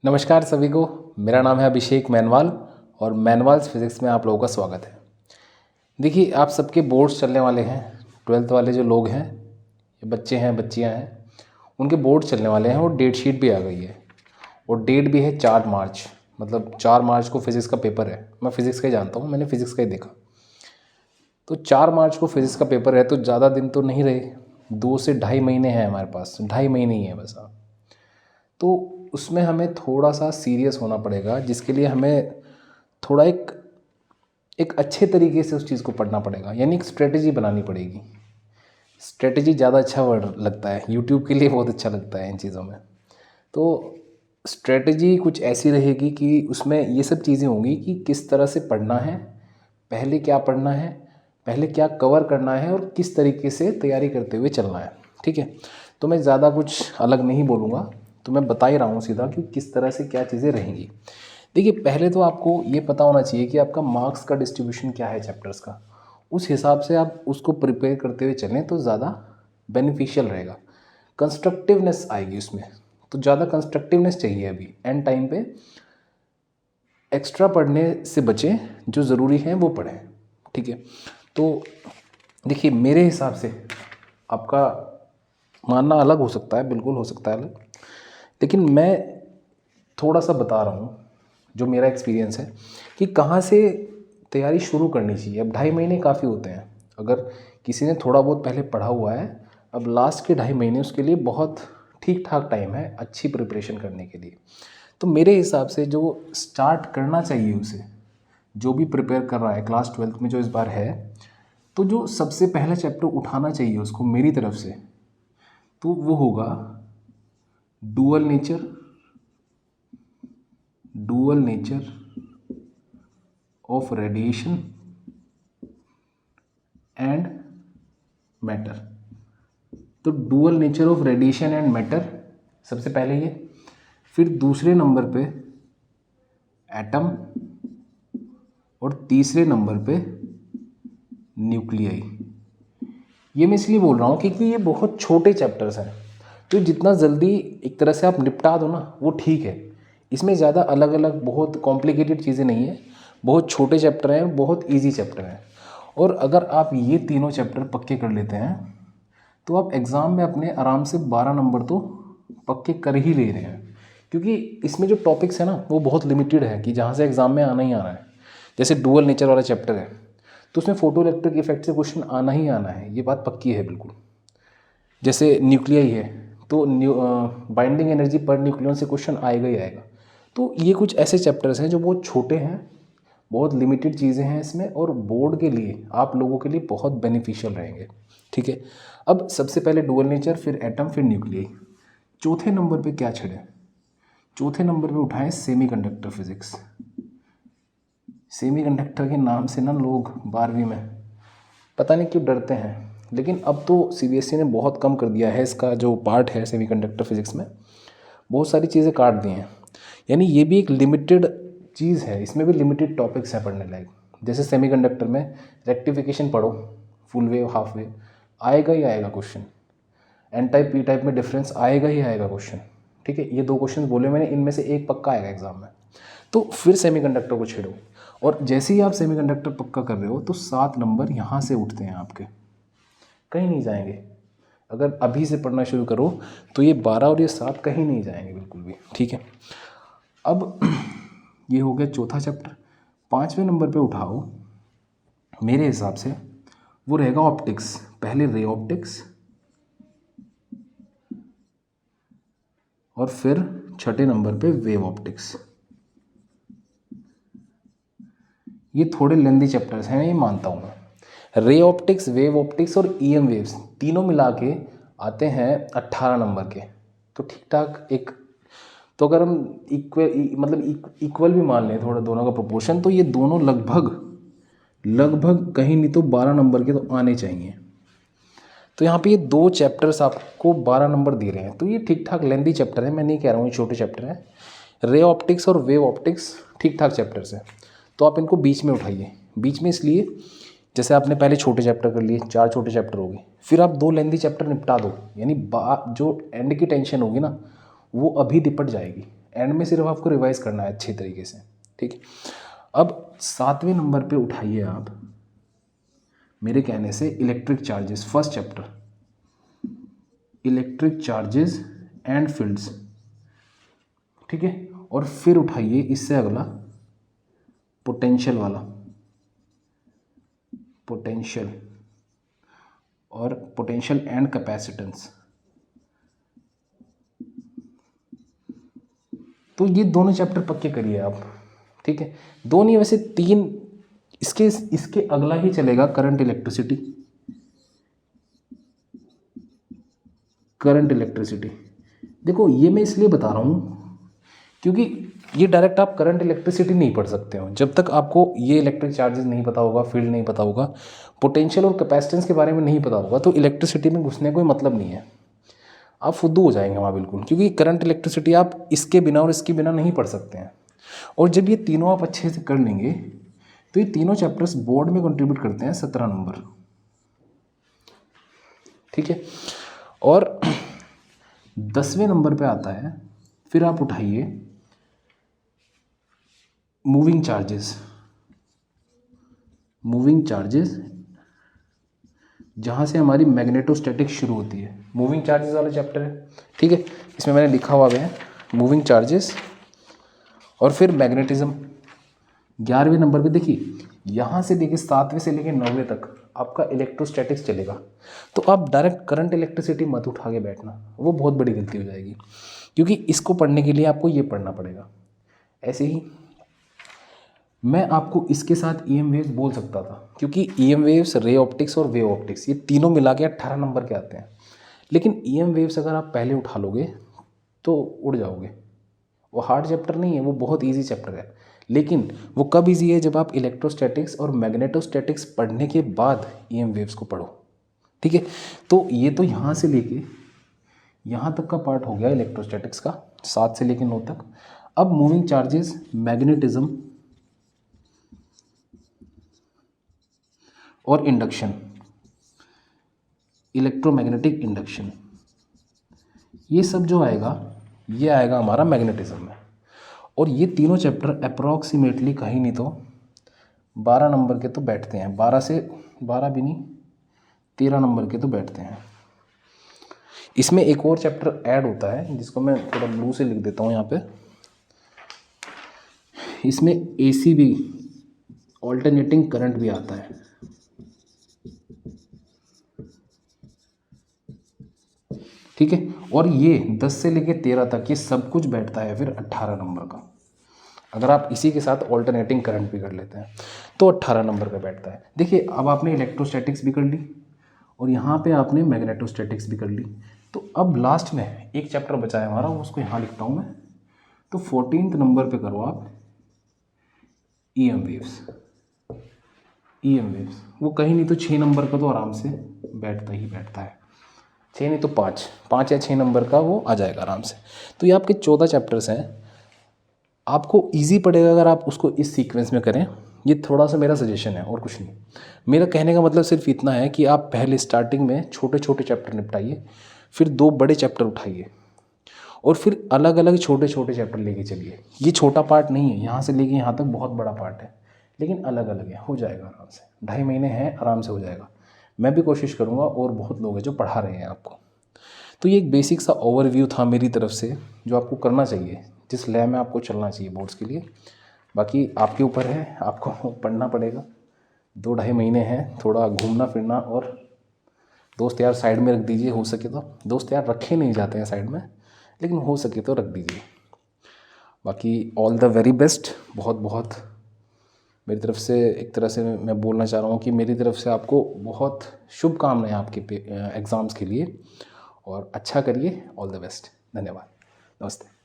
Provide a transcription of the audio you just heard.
नमस्कार सभी को। मेरा नाम है अभिषेक मैनवाल और मैनवाल्स फिज़िक्स में आप लोगों का स्वागत है। देखिए, आप सबके बोर्ड्स चलने वाले हैं। 12th वाले जो लोग हैं, ये बच्चे हैं बच्चियां हैं, उनके बोर्ड चलने वाले हैं और डेट शीट भी आ गई है। और डेट भी है 4 मार्च, मतलब 4 मार्च को फिज़िक्स का पेपर है। मैं फ़िज़िक्स का ही जानता हूँ, मैंने फ़िज़िक्स का ही देखा। तो 4 मार्च को फिज़िक्स का पेपर है, तो ज़्यादा दिन तो नहीं रहे, 2 से ढाई महीने हैं हमारे पास, 2.5 महीने ही हैं बस। आप तो उसमें हमें थोड़ा सा सीरियस होना पड़ेगा, जिसके लिए हमें थोड़ा एक अच्छे तरीके से उस चीज़ को पढ़ना पड़ेगा, यानी एक स्ट्रेटजी बनानी पड़ेगी। स्ट्रेटजी ज़्यादा अच्छा वर्ड लगता है, यूट्यूब के लिए बहुत अच्छा लगता है इन चीज़ों में। तो स्ट्रेटजी कुछ ऐसी रहेगी कि उसमें ये सब चीज़ें होंगी कि किस तरह से पढ़ना है, पहले क्या पढ़ना है, पहले क्या कवर करना है और किस तरीके से तैयारी करते हुए चलना है। ठीक है, तो मैं ज़्यादा कुछ अलग नहीं बोलूँगा, तो मैं बता ही रहा हूँ सीधा कि किस तरह से क्या चीज़ें रहेंगी। देखिए, पहले तो आपको ये पता होना चाहिए कि आपका मार्क्स का डिस्ट्रीब्यूशन क्या है चैप्टर्स का। उस हिसाब से आप उसको प्रिपेयर करते हुए चलें तो ज़्यादा बेनिफिशियल रहेगा। कंस्ट्रक्टिवनेस आएगी उसमें, तो ज़्यादा कंस्ट्रक्टिवनेस चाहिए अभी एंड टाइम पे। एक्स्ट्रा पढ़ने से बचें, जो ज़रूरी है वो पढ़ें। ठीक है, तो देखिए, मेरे हिसाब से आपका मानना अलग हो सकता है, बिल्कुल हो सकता है अलग, लेकिन मैं थोड़ा सा बता रहा हूँ जो मेरा एक्सपीरियंस है कि कहाँ से तैयारी शुरू करनी चाहिए। अब 2.5 महीने काफ़ी होते हैं। अगर किसी ने थोड़ा बहुत पहले पढ़ा हुआ है, अब लास्ट के 2.5 महीने उसके लिए बहुत ठीक ठाक टाइम है अच्छी प्रिपरेशन करने के लिए। तो मेरे हिसाब से जो स्टार्ट करना चाहिए उसे, जो भी प्रिपेयर कर रहा है क्लास 12th में जो इस बार है, तो जो सबसे पहला चैप्टर उठाना चाहिए उसको मेरी तरफ से, तो वो होगा dual nature of radiation and matter. तो dual nature of radiation and matter सबसे पहले ये, फिर दूसरे नंबर पे एटम और तीसरे नंबर पे न्यूक्लियाई। ये मैं इसलिए बोल रहा हूँ क्योंकि ये बहुत छोटे चैप्टर्स हैं, तो जितना जल्दी एक तरह से आप निपटा दो ना वो ठीक है। इसमें ज़्यादा अलग अलग बहुत कॉम्प्लिकेटेड चीज़ें नहीं है, बहुत छोटे चैप्टर हैं, बहुत इजी चैप्टर हैं। और अगर आप ये तीनों चैप्टर पक्के कर लेते हैं तो आप एग्ज़ाम में अपने आराम से 12 नंबर तो पक्के कर ही ले रहे हैं, क्योंकि इसमें जो टॉपिक्स है ना वो बहुत लिमिटेड है कि जहाँ से एग्ज़ाम में आना ही आना है। जैसे डुअल नेचर वाला चैप्टर है, तो उसमें फोटो इलेक्ट्रिक इफेक्ट से क्वेश्चन आना ही आना है, ये बात पक्की है बिल्कुल। जैसे न्यूक्लियाई है, तो बाइंडिंग एनर्जी पर न्यूक्लियन से क्वेश्चन आएगा ही आएगा। तो ये कुछ ऐसे चैप्टर्स हैं जो बहुत छोटे हैं, बहुत लिमिटेड चीज़ें हैं इसमें, और बोर्ड के लिए आप लोगों के लिए बहुत बेनिफिशियल रहेंगे। ठीक है, अब सबसे पहले डुअल नेचर, फिर एटम, फिर न्यूक्लियाई। चौथे नंबर पे क्या छड़े? चौथे नंबर पे उठाएं सेमीकंडक्टर फिजिक्स। सेमीकंडक्टर के नाम से ना लोग 12वीं में पता नहीं क्यों डरते हैं, लेकिन अब तो सीबीएसई ने बहुत कम कर दिया है इसका जो पार्ट है सेमीकंडक्टर फिजिक्स में, बहुत सारी चीज़ें काट दी हैं। यानी ये भी एक लिमिटेड चीज़ है, इसमें भी लिमिटेड टॉपिक्स हैं पढ़ने लायक। जैसे सेमीकंडक्टर में रेक्टिफिकेशन पढ़ो, फुल वेव हाफ वेव आएगा ही आएगा question, n type p type में डिफरेंस आएगा ही आएगा क्वेश्चन। ठीक है, ये 2 क्वेश्चन बोले मैंने, इनमें से एक पक्का आएगा एग्जाम में। तो फिर सेमीकंडक्टर को छेड़ो, और जैसे ही आप सेमीकंडक्टर पक्का कर रहे हो तो 7 नंबर यहाँ से उठते हैं आपके, कहीं नहीं जाएंगे। अगर अभी से पढ़ना शुरू करो तो ये 12 और ये 7 कहीं नहीं जाएंगे बिल्कुल भी। ठीक है, अब ये हो गया चौथा चैप्टर। 5वें नंबर पे उठाओ मेरे हिसाब से, वो रहेगा ऑप्टिक्स। पहले रे ऑप्टिक्स और फिर छठे नंबर पे वेव ऑप्टिक्स। ये थोड़े लेंदी चैप्टर्स हैं, ये मानता हूँ मैं। रे ऑप्टिक्स, वेव ऑप्टिक्स और ईएम वेव्स तीनों मिला के आते हैं 18 नंबर के। तो ठीक ठाक एक, तो अगर हम इक्वल भी मान लें थोड़ा दोनों का प्रोपोर्शन, तो ये दोनों लगभग कहीं नहीं तो 12 नंबर के तो आने चाहिए। तो यहाँ पे ये 2 चैप्टर्स आपको 12 नंबर दे रहे हैं, तो ये ठीक ठाक लेंदी चैप्टर है। मैं नहीं कह रहा हूँ ये छोटे चैप्टर हैं। रे ऑप्टिक्स और वेव ऑप्टिक्स ठीक ठाक चैप्टर्स हैं, तो आप इनको बीच में उठाइए। बीच में इसलिए, जैसे आपने पहले छोटे चैप्टर कर लिए, 4 छोटे चैप्टर हो गए, फिर आप 2 लेंदी चैप्टर निपटा दो, यानी जो एंड की टेंशन होगी ना वो अभी निपट जाएगी। एंड में सिर्फ आपको रिवाइज करना है अच्छी तरीके से, ठीक है। अब 7वें नंबर पे उठाइए आप मेरे कहने से electric charges, first chapter electric charges and fields, ठीक है। और फिर उठाइए इससे अगला पोटेंशियल वाला, पोटेंशियल और पोटेंशियल एंड कैपेसिटेंस। तो ये दोनों चैप्टर पक्के करिए आप, ठीक है। दो नहीं वैसे 3, इसके अगला ही चलेगा करंट इलेक्ट्रिसिटी, करंट इलेक्ट्रिसिटी। देखो ये मैं इसलिए बता रहा हूँ क्योंकि ये डायरेक्ट आप करंट इलेक्ट्रिसिटी नहीं पढ़ सकते हो जब तक आपको ये इलेक्ट्रिक चार्जेस नहीं पता होगा, फील्ड नहीं पता होगा, पोटेंशियल और कैपेसिटेंस के बारे में नहीं पता होगा, तो इलेक्ट्रिसिटी में घुसने का कोई मतलब नहीं है, आप फुद्दू हो जाएंगे वहाँ बिल्कुल। क्योंकि करंट इलेक्ट्रिसिटी आप इसके बिना और इसके बिना नहीं पढ़ सकते हैं। और जब ये तीनों आप अच्छे से कर लेंगे तो ये तीनों चैप्टर्स बोर्ड में कंट्रीब्यूट करते हैं 17 नंबर, ठीक है। और 10वें नंबर पे आता है, फिर आप उठाइए मूविंग चार्जेस, मूविंग चार्जेस जहाँ से हमारी मैग्नेटोस्टैटिक शुरू होती है, मूविंग चार्जेस वाला चैप्टर है, ठीक है। इसमें मैंने लिखा हुआ है मूविंग चार्जेस और फिर मैग्नेटिज्म। 11वें नंबर पे देखिए यहाँ से लेके 7वें से लेके 9वें तक आपका इलेक्ट्रोस्टैटिक्स चलेगा। तो आप डायरेक्ट करंट इलेक्ट्रिसिटी मत उठा के बैठना, वो बहुत बड़ी गलती हो जाएगी, क्योंकि इसको पढ़ने के लिए आपको ये पढ़ना पड़ेगा। ऐसे ही मैं आपको इसके साथ EM वेव्स बोल सकता था, क्योंकि EM वेव्स, रे ऑप्टिक्स और वेव ऑप्टिक्स ये तीनों मिला के 18 नंबर के आते हैं। लेकिन EM वेव्स अगर आप पहले उठा लोगे तो उड़ जाओगे। वो हार्ड चैप्टर नहीं है, वो बहुत ईजी चैप्टर है। लेकिन वो कब ईजी है, जब आप इलेक्ट्रोस्टैटिक्स और मैग्नेटोस्टैटिक्स पढ़ने के बाद EM वेव्स को पढ़ो, ठीक है। तो ये तो यहाँ से लेके यहाँ तक का पार्ट हो गया इलेक्ट्रोस्टैटिक्स का, 7 से लेके 9 तक। अब मूविंग चार्जेस, मैग्नेटिज्म और इंडक्शन, इलेक्ट्रोमैग्नेटिक इंडक्शन, ये सब जो आएगा ये आएगा हमारा मैग्नेटिज्म में। और ये तीनों चैप्टर अप्रॉक्सीमेटली कहीं नहीं तो 12 नंबर के तो बैठते हैं, 12 से 12 भी नहीं 13 नंबर के तो बैठते हैं। इसमें एक और चैप्टर ऐड होता है जिसको मैं थोड़ा ब्लू से लिख देता हूँ यहाँ पे। इसमें AC भी, ऑल्टरनेटिंग करंट भी आता है, ठीक है। और ये 10 से लेके 13 तक ये सब कुछ बैठता है फिर 18 नंबर का। अगर आप इसी के साथ ऑल्टरनेटिंग करंट भी कर लेते हैं तो 18 नंबर का बैठता है। देखिए अब आपने इलेक्ट्रोस्टैटिक्स भी कर ली और यहाँ पे आपने मैग्नेटोस्टैटिक्स भी कर ली। तो अब लास्ट में एक चैप्टर बचा है हमारा, उसको यहाँ लिखता हूँ मैं। तो 14th नंबर पे करो आप EM वेव्स। EM वेव्स वो कहीं नहीं तो 6 नंबर का तो आराम से बैठता ही बैठता है, 6 नहीं तो 5 या 6 नंबर का वो आ जाएगा आराम से। तो ये आपके 14 चैप्टर्स हैं। आपको इजी पड़ेगा अगर आप उसको इस सीक्वेंस में करें। ये थोड़ा सा मेरा सजेशन है और कुछ नहीं। मेरा कहने का मतलब सिर्फ इतना है कि आप पहले स्टार्टिंग में छोटे छोटे चैप्टर निपटाइए, फिर 2 बड़े चैप्टर उठाइए और फिर अलग अलग छोटे छोटे चैप्टर लेके चलिए। ये छोटा पार्ट नहीं है, यहाँ से लेके यहाँ तक बहुत बड़ा पार्ट है, लेकिन अलग अलग है, हो जाएगा आराम से। 2.5 महीने हैं, आराम से हो जाएगा। मैं भी कोशिश करूँगा और बहुत लोग हैं जो पढ़ा रहे हैं आपको। तो ये एक बेसिक सा ओवरव्यू था मेरी तरफ से जो आपको करना चाहिए, जिस लय में आपको चलना चाहिए बोर्ड्स के लिए। बाकी आपके ऊपर है, आपको पढ़ना पड़ेगा। 2-2.5 महीने हैं, थोड़ा घूमना फिरना और दोस्त यार साइड में रख दीजिए हो सके तो। दोस्त यार रखे नहीं जाते हैं साइड में, लेकिन हो सके तो रख दीजिए। बाकी ऑल द वेरी बेस्ट। बहुत बहुत मेरी तरफ से एक तरह से मैं बोलना चाह रहा हूँ कि मेरी तरफ से आपको बहुत शुभकामनाएं आपके एग्ज़ाम्स के लिए, और अच्छा करिए। All the best. धन्यवाद। नमस्ते।